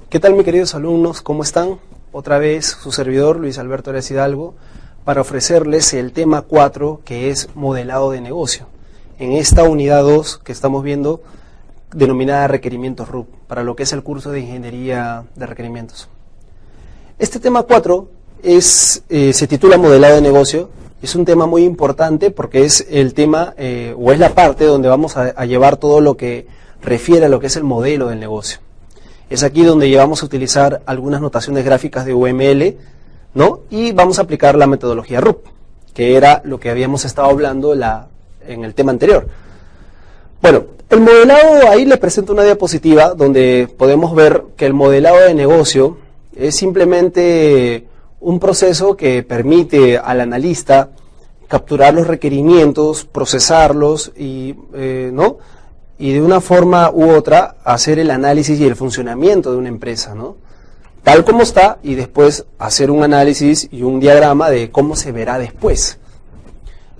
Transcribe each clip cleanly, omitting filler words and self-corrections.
¿Qué tal, mis queridos alumnos? ¿Cómo están? Otra vez su servidor Luis Alberto Arias Hidalgo para ofrecerles el tema 4, que es modelado de negocio. En esta unidad 2 que estamos viendo, denominada requerimientos RUP, para lo que es el curso de ingeniería de requerimientos. Este tema 4 se titula modelado de negocio. Es un tema muy importante porque es el tema o es la parte donde vamos a llevar todo lo que refiere a lo que es el modelo del negocio. Es aquí donde vamos a utilizar algunas notaciones gráficas de UML, ¿no? Y vamos a aplicar la metodología RUP, que era lo que habíamos estado hablando en el tema anterior. Bueno, el modelado, ahí les presento una diapositiva donde podemos ver que el modelado de negocio es simplemente un proceso que permite al analista capturar los requerimientos, procesarlos ¿no? Y de una forma u otra hacer el análisis y el funcionamiento de una empresa, ¿no? Tal como está, y después hacer un análisis y un diagrama de cómo se verá después,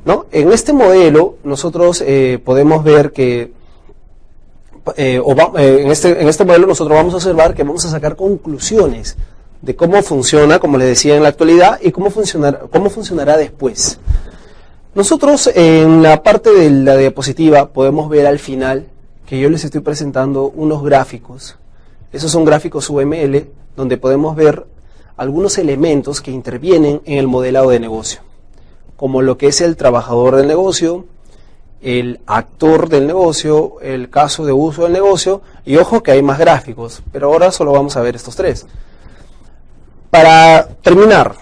¿no? En este modelo nosotros podemos ver que en este modelo nosotros vamos a observar que vamos a sacar conclusiones de cómo funciona, como les decía, en la actualidad, y cómo funcionará después. Nosotros en la parte de la diapositiva podemos ver al final que yo les estoy presentando unos gráficos. Esos son gráficos UML donde podemos ver algunos elementos que intervienen en el modelado de negocio, como lo que es el trabajador del negocio, el actor del negocio, el caso de uso del negocio, y ojo que hay más gráficos, pero ahora solo vamos a ver estos tres. Para terminar,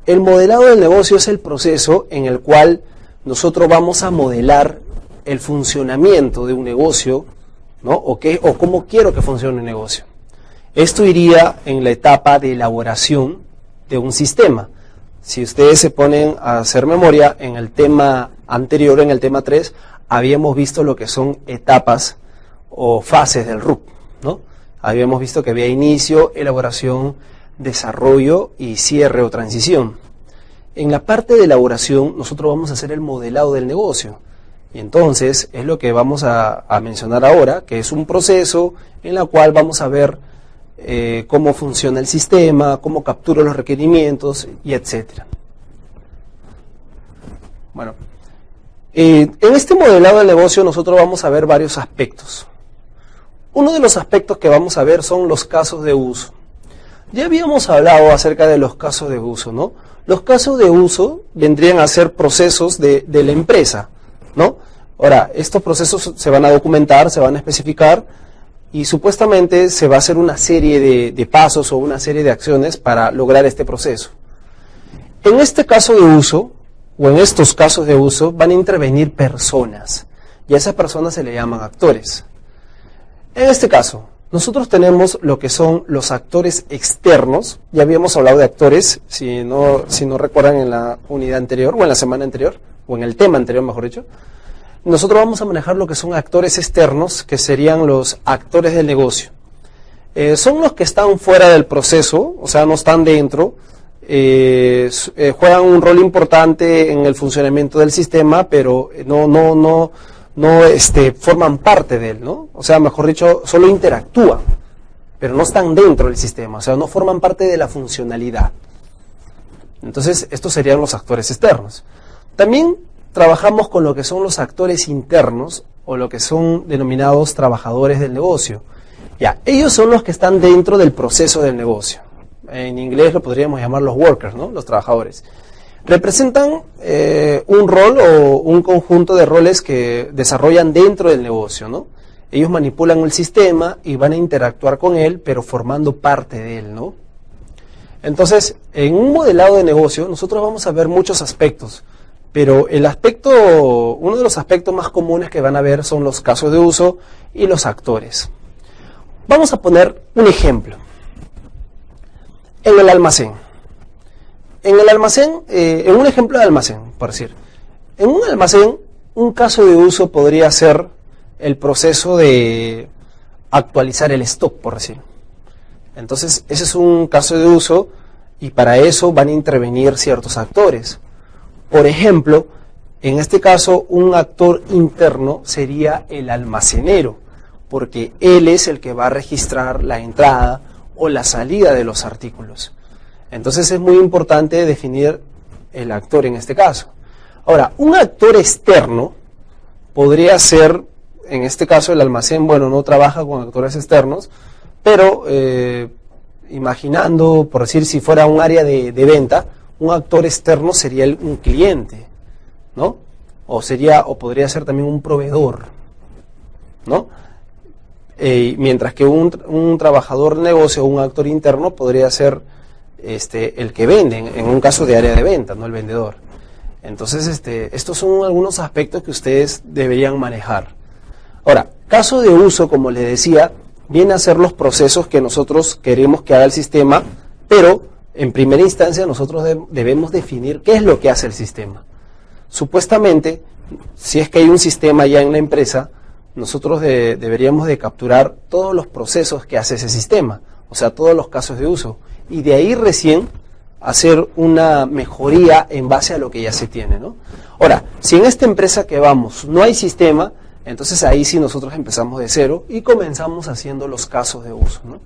el modelado del negocio es el proceso en el cual nosotros vamos a modelar el funcionamiento de un negocio, ¿no? O cómo quiero que funcione un negocio. Esto iría en la etapa de elaboración de un sistema. Si ustedes se ponen a hacer memoria, en el tema anterior, en el tema 3, habíamos visto lo que son etapas o fases del RUP, ¿no? Habíamos visto que había inicio, elaboración, desarrollo y cierre o transición. En la parte de elaboración nosotros vamos a hacer el modelado del negocio, y entonces es lo que vamos a mencionar ahora, que es un proceso en el cual vamos a ver cómo funciona el sistema, cómo captura los requerimientos y etcétera. Bueno, en este modelado del negocio nosotros vamos a ver varios aspectos. Uno de los aspectos que vamos a ver son los casos de uso. Ya habíamos hablado acerca de los casos de uso, ¿no? Los casos de uso vendrían a ser procesos de la empresa, ¿no? Ahora, estos procesos se van a documentar, se van a especificar, y supuestamente se va a hacer una serie de pasos o una serie de acciones para lograr este proceso. En este caso de uso, o en estos casos de uso, van a intervenir personas, y a esas personas se le llaman actores. En este caso, nosotros tenemos lo que son los actores externos. Ya habíamos hablado de actores, si no recuerdan, en la unidad anterior, o en la semana anterior, o en el tema anterior, mejor dicho. Nosotros vamos a manejar lo que son actores externos, que serían los actores del negocio. Son los que están fuera del proceso, o sea, no están dentro, juegan un rol importante en el funcionamiento del sistema, pero no forman parte de él, ¿no? O sea, mejor dicho, solo interactúan, pero no están dentro del sistema, o sea, no forman parte de la funcionalidad. Entonces, estos serían los actores externos. También trabajamos con lo que son los actores internos, o lo que son denominados trabajadores del negocio. Ya, ellos son los que están dentro del proceso del negocio. En inglés lo podríamos llamar los workers, ¿no? Los trabajadores. Representan un rol o un conjunto de roles que desarrollan dentro del negocio, ¿no? Ellos manipulan el sistema y van a interactuar con él, pero formando parte de él, ¿no? Entonces, en un modelado de negocio, nosotros vamos a ver muchos aspectos, pero uno de los aspectos más comunes que van a ver son los casos de uso y los actores. Vamos a poner un ejemplo. En el almacén. En el almacén, en un ejemplo de almacén, por decir. En un almacén, un caso de uso podría ser el proceso de actualizar el stock, por decir. Entonces, ese es un caso de uso, y para eso van a intervenir ciertos actores. Por ejemplo, en este caso, un actor interno sería el almacenero, porque él es el que va a registrar la entrada o la salida de los artículos. Entonces es muy importante definir el actor en este caso. Ahora, un actor externo podría ser, en este caso el almacén, bueno, no trabaja con actores externos, pero imaginando, por decir, si fuera un área de venta, un actor externo sería un cliente, ¿no? O podría ser también un proveedor, ¿no? Mientras que un trabajador de negocio o un actor interno podría ser el que vende, en un caso de área de venta, no el vendedor. Entonces, estos son algunos aspectos que ustedes deberían manejar. Ahora, caso de uso, como les decía, viene a ser los procesos que nosotros queremos que haga el sistema, pero en primera instancia nosotros debemos definir qué es lo que hace el sistema. Supuestamente, si es que hay un sistema ya en la empresa, nosotros deberíamos de capturar todos los procesos que hace ese sistema, o sea, todos los casos de uso, y de ahí recién hacer una mejoría en base a lo que ya se tiene, ¿no? Ahora, si en esta empresa que vamos no hay sistema, entonces ahí sí nosotros empezamos de cero y comenzamos haciendo los casos de uso, ¿no?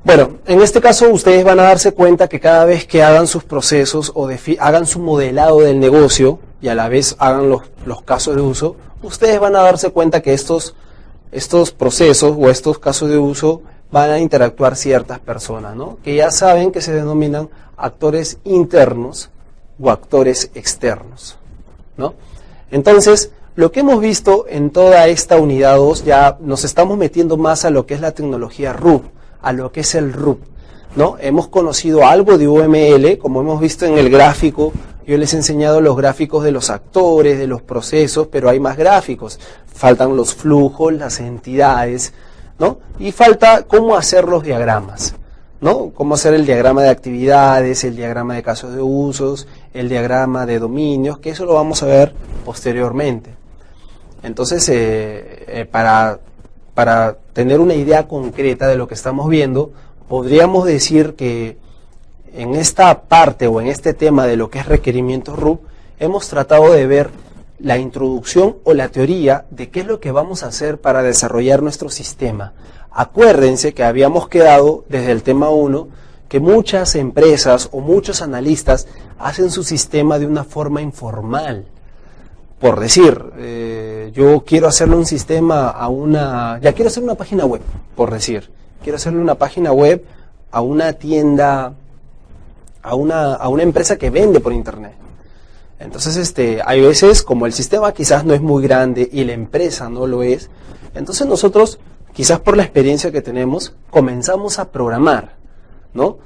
Bueno, en este caso ustedes van a darse cuenta que cada vez que hagan sus procesos o hagan su modelado del negocio y a la vez hagan los casos de uso, ustedes van a darse cuenta que estos procesos o estos casos de uso van a interactuar ciertas personas, ¿no? Que ya saben que se denominan actores internos o actores externos, ¿no? Entonces, lo que hemos visto en toda esta unidad 2, ya nos estamos metiendo más a lo que es la tecnología RUP, a lo que es el RUP, ¿no? Hemos conocido algo de UML, como hemos visto en el gráfico. Yo les he enseñado los gráficos de los actores, de los procesos, pero hay más gráficos. Faltan los flujos, las entidades, ¿no? Y falta cómo hacer los diagramas, ¿no? Cómo hacer el diagrama de actividades, el diagrama de casos de usos, el diagrama de dominios, que eso lo vamos a ver posteriormente. Entonces, para tener una idea concreta de lo que estamos viendo, podríamos decir que en esta parte o en este tema de lo que es requerimientos RUP, hemos tratado de ver la introducción o la teoría de qué es lo que vamos a hacer para desarrollar nuestro sistema. Acuérdense que habíamos quedado desde el tema 1 que muchas empresas o muchos analistas hacen su sistema de una forma informal. Por decir, yo quiero hacerle un sistema ya quiero hacer una página web, por decir. Quiero hacerle una página web a una tienda, a una empresa que vende por internet. Entonces, hay veces, como el sistema quizás no es muy grande y la empresa no lo es, entonces nosotros, quizás por la experiencia que tenemos, comenzamos a programar, ¿no?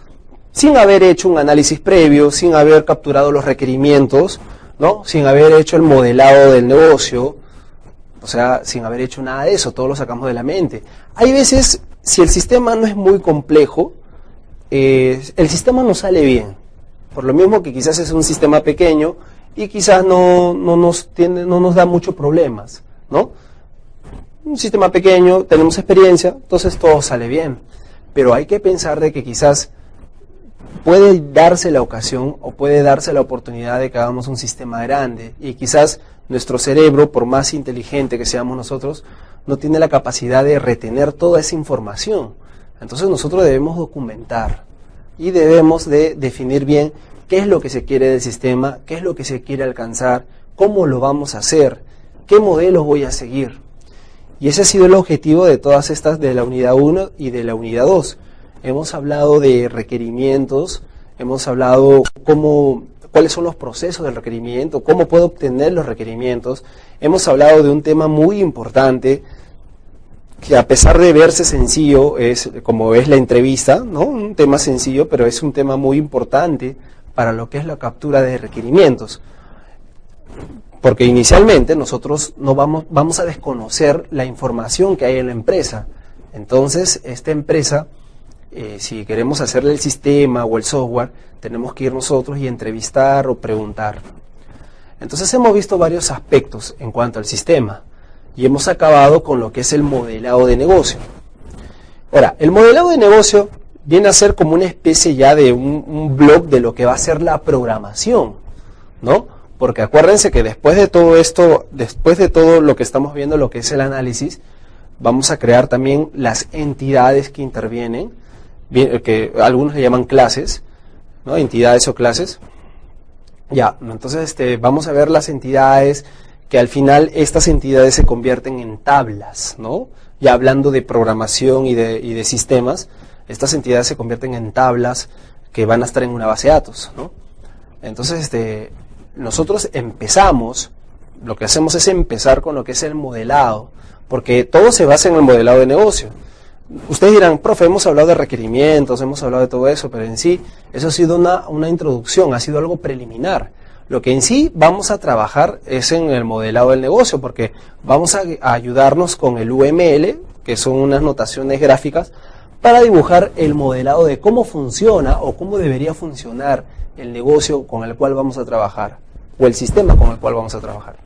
Sin haber hecho un análisis previo, sin haber capturado los requerimientos, ¿no? Sin haber hecho el modelado del negocio, o sea, sin haber hecho nada de eso, todo lo sacamos de la mente. Hay veces, si el sistema no es muy complejo, el sistema no sale bien, por lo mismo que quizás es un sistema pequeño y quizás no nos da muchos problemas, ¿no? Un sistema pequeño, tenemos experiencia, entonces todo sale bien, pero hay que pensar de que quizás puede darse la ocasión o puede darse la oportunidad de que hagamos un sistema grande y quizás nuestro cerebro, por más inteligente que seamos nosotros, no tiene la capacidad de retener toda esa información. Entonces nosotros debemos documentar y debemos de definir bien qué es lo que se quiere del sistema, qué es lo que se quiere alcanzar, cómo lo vamos a hacer, qué modelos voy a seguir. Y ese ha sido el objetivo de todas estas, de la unidad 1 y de la unidad 2. Hemos hablado de requerimientos, hemos hablado cuáles son los procesos del requerimiento, cómo puedo obtener los requerimientos. Hemos hablado de un tema muy importante, que a pesar de verse sencillo, como es la entrevista, ¿no? Un tema sencillo, pero es un tema muy importante para lo que es la captura de requerimientos. Porque inicialmente nosotros no vamos a desconocer la información que hay en la empresa. Entonces, esta empresa, si queremos hacerle el sistema o el software, tenemos que ir nosotros y entrevistar o preguntar. Entonces hemos visto varios aspectos en cuanto al sistema. Y hemos acabado con lo que es el modelado de negocio. Ahora, el modelado de negocio viene a ser como una especie ya de un blog de lo que va a ser la programación, ¿no? Porque acuérdense que después de todo esto, después de todo lo que estamos viendo, lo que es el análisis, vamos a crear también las entidades que intervienen, bien, que algunos le llaman clases, ¿no? Entidades o clases. Ya, entonces vamos a ver las entidades, que al final estas entidades se convierten en tablas, ¿no? Ya hablando de programación y de sistemas, estas entidades se convierten en tablas que van a estar en una base de datos, ¿no? Entonces, nosotros empezamos, lo que hacemos es empezar con lo que es el modelado, porque todo se basa en el modelado de negocio. Ustedes dirán, profe, hemos hablado de requerimientos, hemos hablado de todo eso, pero en sí, eso ha sido una introducción, ha sido algo preliminar. Lo que en sí vamos a trabajar es en el modelado del negocio, porque vamos a ayudarnos con el UML, que son unas notaciones gráficas, para dibujar el modelado de cómo funciona o cómo debería funcionar el negocio con el cual vamos a trabajar, o el sistema con el cual vamos a trabajar.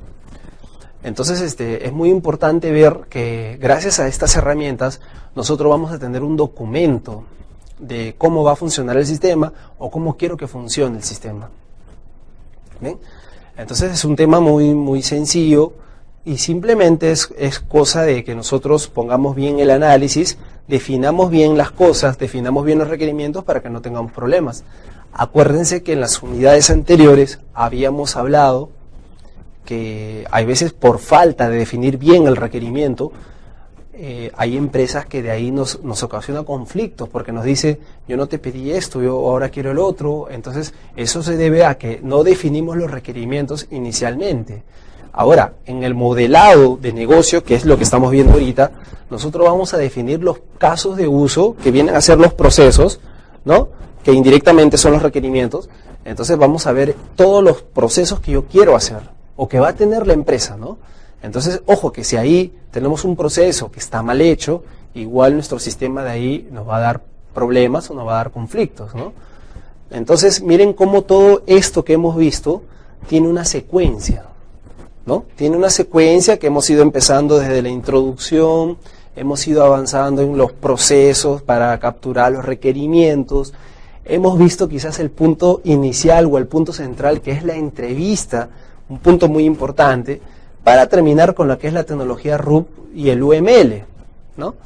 Entonces, es muy importante ver que gracias a estas herramientas nosotros vamos a tener un documento de cómo va a funcionar el sistema o cómo quiero que funcione el sistema. ¿Bien? Entonces es un tema muy, muy sencillo y simplemente es cosa de que nosotros pongamos bien el análisis, definamos bien las cosas, definamos bien los requerimientos para que no tengamos problemas. Acuérdense que en las unidades anteriores habíamos hablado que hay veces por falta de definir bien el requerimiento, hay empresas que de ahí nos ocasiona conflictos, porque nos dice, yo no te pedí esto, yo ahora quiero el otro. Entonces eso se debe a que no definimos los requerimientos inicialmente. Ahora, en el modelado de negocio, que es lo que estamos viendo ahorita, nosotros vamos a definir los casos de uso, que vienen a ser los procesos, ¿no? Que indirectamente son los requerimientos. Entonces vamos a ver todos los procesos que yo quiero hacer, o que va a tener la empresa, ¿no? Entonces, ojo, que si ahí tenemos un proceso que está mal hecho, igual nuestro sistema de ahí nos va a dar problemas o nos va a dar conflictos, ¿no? Entonces, miren cómo todo esto que hemos visto tiene una secuencia, ¿no? Tiene una secuencia que hemos ido empezando desde la introducción, hemos ido avanzando en los procesos para capturar los requerimientos, hemos visto quizás el punto inicial o el punto central, que es la entrevista, un punto muy importante, para terminar con lo que es la tecnología RUP y el UML, ¿no?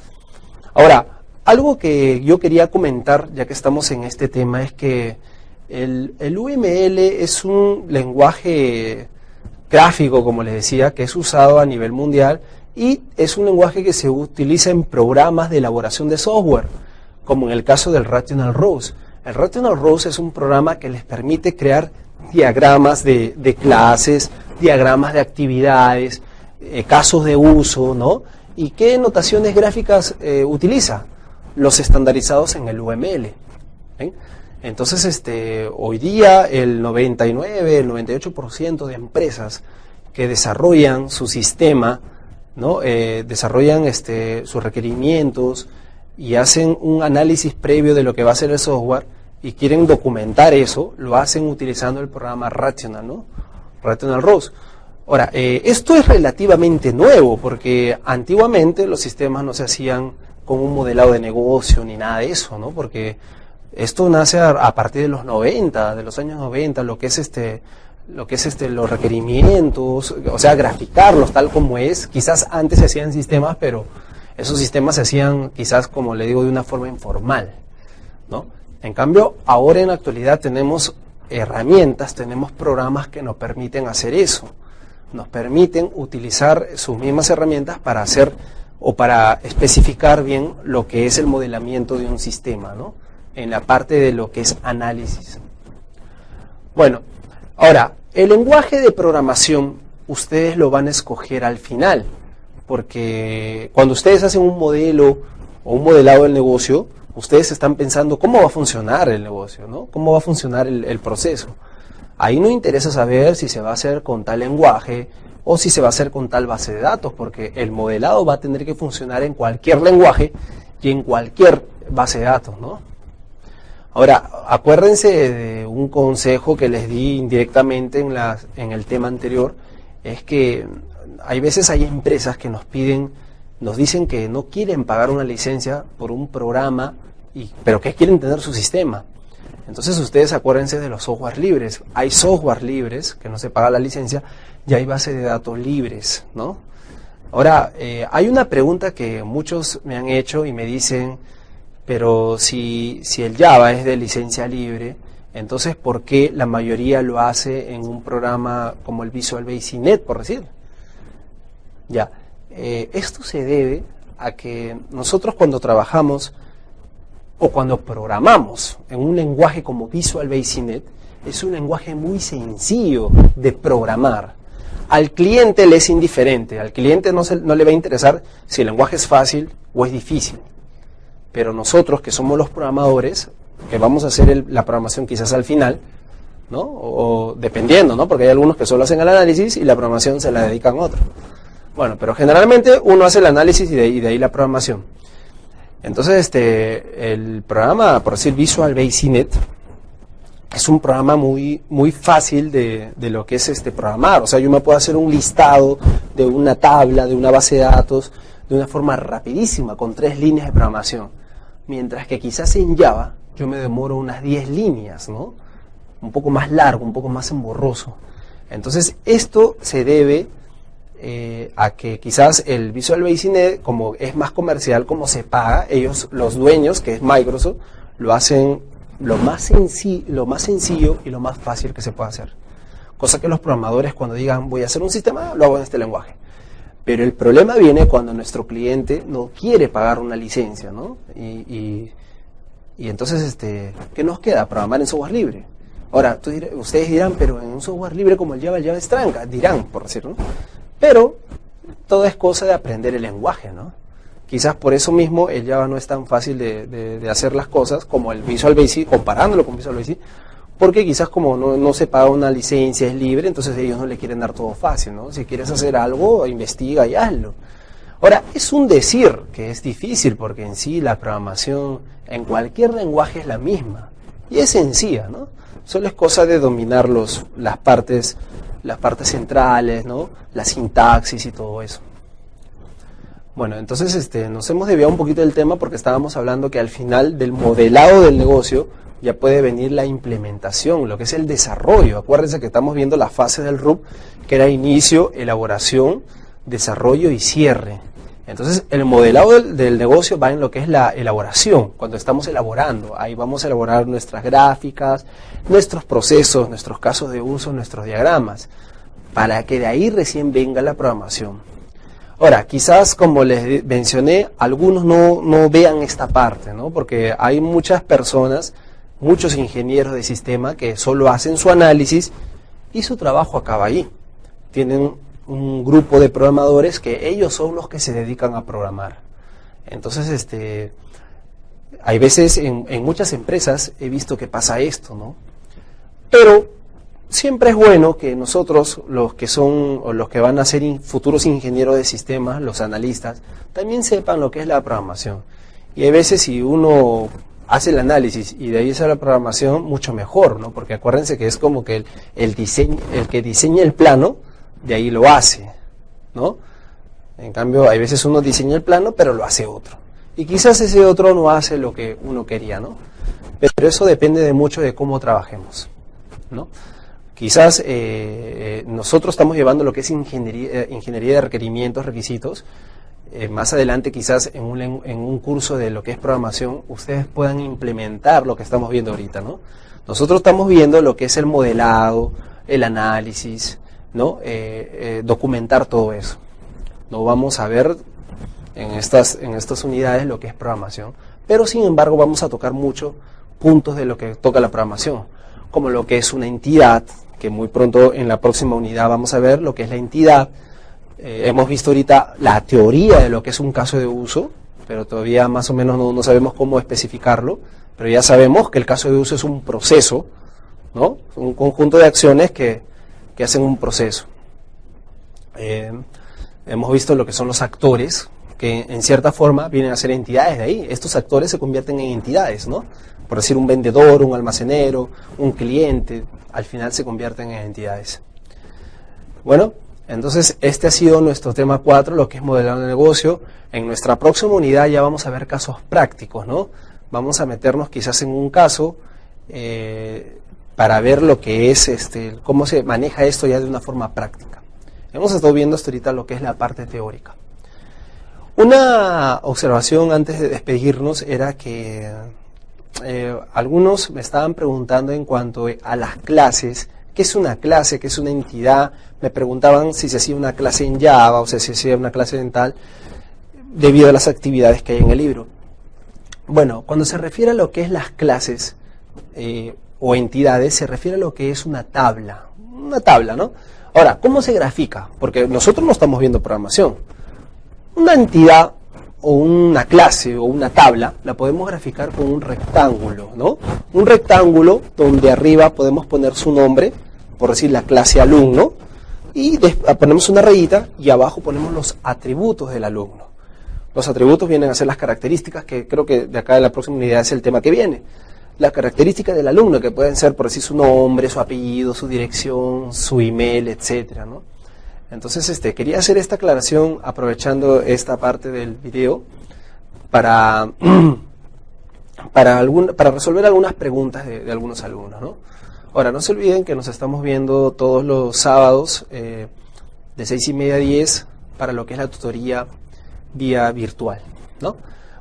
Ahora, algo que yo quería comentar, ya que estamos en este tema, es que el UML es un lenguaje gráfico, como les decía, que es usado a nivel mundial y es un lenguaje que se utiliza en programas de elaboración de software, como en el caso del Rational Rose. El Rational Rose es un programa que les permite crear diagramas de clases, diagramas de actividades, casos de uso, ¿no? ¿Y qué notaciones gráficas utiliza? Los estandarizados en el UML. ¿Ven? Entonces, hoy día el 99, el 98% de empresas que desarrollan su sistema, ¿no? Desarrollan sus requerimientos y hacen un análisis previo de lo que va a ser el software y quieren documentar eso, lo hacen utilizando el programa Rational, ¿no? Rational Rose. Ahora, esto es relativamente nuevo, porque antiguamente los sistemas no se hacían con un modelado de negocio ni nada de eso, ¿no? Porque esto nace a partir de los 90, de los años 90, lo que es los requerimientos, o sea, graficarlos tal como es. Quizás antes se hacían sistemas, pero esos sistemas se hacían quizás, como le digo, de una forma informal, ¿no? En cambio, ahora en la actualidad tenemos herramientas, tenemos programas que nos permiten hacer eso. Nos permiten utilizar sus mismas herramientas para hacer o para especificar bien lo que es el modelamiento de un sistema, ¿no? En la parte de lo que es análisis. Bueno, ahora, el lenguaje de programación ustedes lo van a escoger al final, porque cuando ustedes hacen un modelo o un modelado del negocio, ustedes están pensando cómo va a funcionar el negocio, ¿no? Cómo va a funcionar el proceso. Ahí no interesa saber si se va a hacer con tal lenguaje o si se va a hacer con tal base de datos, porque el modelado va a tener que funcionar en cualquier lenguaje y en cualquier base de datos, ¿no? Ahora, acuérdense de un consejo que les di indirectamente en el tema anterior, es que hay veces hay empresas que nos dicen que no quieren pagar una licencia por un programa, pero que quieren tener su sistema. Entonces ustedes acuérdense de los software libres. Hay software libres que no se paga la licencia y hay bases de datos libres, ¿no? Ahora, hay una pregunta que muchos me han hecho y me dicen, Pero si el Java es de licencia libre, entonces ¿por qué la mayoría lo hace en un programa como el Visual Basic Net, por decir? Ya, esto se debe a que nosotros cuando trabajamos o cuando programamos en un lenguaje como Visual Basic Net, es un lenguaje muy sencillo de programar. Al cliente le es indiferente, al cliente no le va a interesar si el lenguaje es fácil o es difícil. Pero nosotros, que somos los programadores, que vamos a hacer la programación quizás al final, ¿no? O dependiendo, ¿no? Porque hay algunos que solo hacen el análisis y la programación se la dedican a otro. Bueno, pero generalmente uno hace el análisis y de ahí la programación. Entonces, el programa, por decir Visual Basic Net, es un programa muy fácil de lo que es programar. O sea, yo me puedo hacer un listado de una tabla, de una base de datos, de una forma rapidísima, con 3 líneas de programación. Mientras que quizás en Java yo me demoro unas 10 líneas, ¿no? Un poco más largo, un poco más emborroso. Entonces, esto se debe a que quizás el Visual Basic Net, como es más comercial, como se paga, ellos, los dueños, que es Microsoft, lo hacen lo más sencillo y lo más fácil que se puede hacer. Cosa que los programadores, cuando digan voy a hacer un sistema, lo hago en este lenguaje. Pero el problema viene cuando nuestro cliente no quiere pagar una licencia, ¿no? Y entonces, ¿qué nos queda? Programar en software libre. Ahora, ustedes dirán, pero en un software libre como el Java es tranca, dirán, por decirlo, ¿no? Pero todo es cosa de aprender el lenguaje, ¿no? Quizás por eso mismo el Java no es tan fácil de hacer las cosas como el Visual Basic, comparándolo con Visual Basic, porque quizás como no se paga una licencia, es libre, entonces ellos no le quieren dar todo fácil, ¿no? Si quieres hacer algo, investiga y hazlo. Ahora, es un decir que es difícil, porque en sí la programación en cualquier lenguaje es la misma, y es sencilla, ¿no? Solo es cosa de dominar las partes centrales, ¿no? La sintaxis y todo eso. Bueno, entonces nos hemos desviado un poquito del tema porque estábamos hablando que al final del modelado del negocio ya puede venir la implementación, lo que es el desarrollo. Acuérdense que estamos viendo las fases del RUP, que era inicio, elaboración, desarrollo y cierre. Entonces el modelado del negocio va en lo que es la elaboración, cuando estamos elaborando. Ahí vamos a elaborar nuestras gráficas, nuestros procesos, nuestros casos de uso, nuestros diagramas, para que de ahí recién venga la programación. Ahora, quizás como les mencioné, algunos no vean esta parte, ¿no? Porque hay muchas personas, muchos ingenieros de sistema que solo hacen su análisis y su trabajo acaba ahí. Tienen un grupo de programadores que ellos son los que se dedican a programar. Entonces, hay veces en muchas empresas he visto que pasa esto, ¿no? Pero siempre es bueno que nosotros, los que van a ser futuros ingenieros de sistemas, los analistas, también sepan lo que es la programación. Y hay veces si uno hace el análisis y de ahí sale la programación, mucho mejor, ¿no? Porque acuérdense que es como que el que diseña el plano, de ahí lo hace, ¿no? En cambio, hay veces uno diseña el plano, pero lo hace otro. Y quizás ese otro no hace lo que uno quería, ¿no? Pero eso depende mucho de cómo trabajemos, ¿no? Quizás nosotros estamos llevando lo que es ingeniería de requerimientos, requisitos. Más adelante, quizás en un curso de lo que es programación, ustedes puedan implementar lo que estamos viendo ahorita, ¿no? Nosotros estamos viendo lo que es el modelado, el análisis, ¿no? Documentar todo eso. No vamos a ver en estas unidades lo que es programación, pero sin embargo vamos a tocar muchos puntos de lo que toca la programación, como lo que es una entidad, que muy pronto en la próxima unidad vamos a ver lo que es la entidad. Hemos visto ahorita la teoría de lo que es un caso de uso, pero todavía más o menos no sabemos cómo especificarlo, pero ya sabemos que el caso de uso es un proceso, ¿no? Un conjunto de acciones que hacen un proceso. Hemos visto lo que son los actores, que en cierta forma vienen a ser entidades de ahí. Estos actores se convierten en entidades, ¿no? Por decir, un vendedor, un almacenero, un cliente, al final se convierten en entidades. Bueno, entonces este ha sido nuestro tema 4, lo que es modelar el negocio. En nuestra próxima unidad ya vamos a ver casos prácticos, ¿no? Vamos a meternos quizás en un caso para ver lo que es, cómo se maneja esto ya de una forma práctica. Hemos estado viendo hasta ahorita lo que es la parte teórica. Una observación antes de despedirnos era que algunos me estaban preguntando en cuanto a las clases. ¿Qué es una clase? ¿Qué es una entidad? Me preguntaban si se hacía una clase en Java o si se hacía una clase en tal, debido a las actividades que hay en el libro. Bueno, cuando se refiere a lo que es las clases o entidades, se refiere a lo que es una tabla, ¿no? Ahora, ¿cómo se grafica? Porque nosotros no estamos viendo programación. Una entidad o una clase o una tabla la podemos graficar con un rectángulo, ¿no? Un rectángulo donde arriba podemos poner su nombre, por decir la clase alumno, y ponemos una rayita y abajo ponemos los atributos del alumno. Los atributos vienen a ser las características, que creo que de acá en la próxima unidad es el tema que viene. Las características del alumno, que pueden ser, por decir, su nombre, su apellido, su dirección, su email, etcétera, ¿no? Entonces, quería hacer esta aclaración aprovechando esta parte del video para resolver algunas preguntas de algunos alumnos, ¿no? Ahora, no se olviden que nos estamos viendo todos los sábados de 6:30 a 10 para lo que es la tutoría vía virtual, ¿no?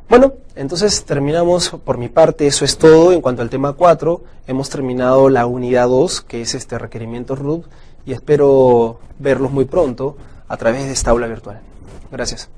Bueno, entonces terminamos por mi parte, eso es todo en cuanto al tema 4. Hemos terminado la unidad 2, que es requerimientos RUT, y espero verlos muy pronto a través de esta aula virtual. Gracias.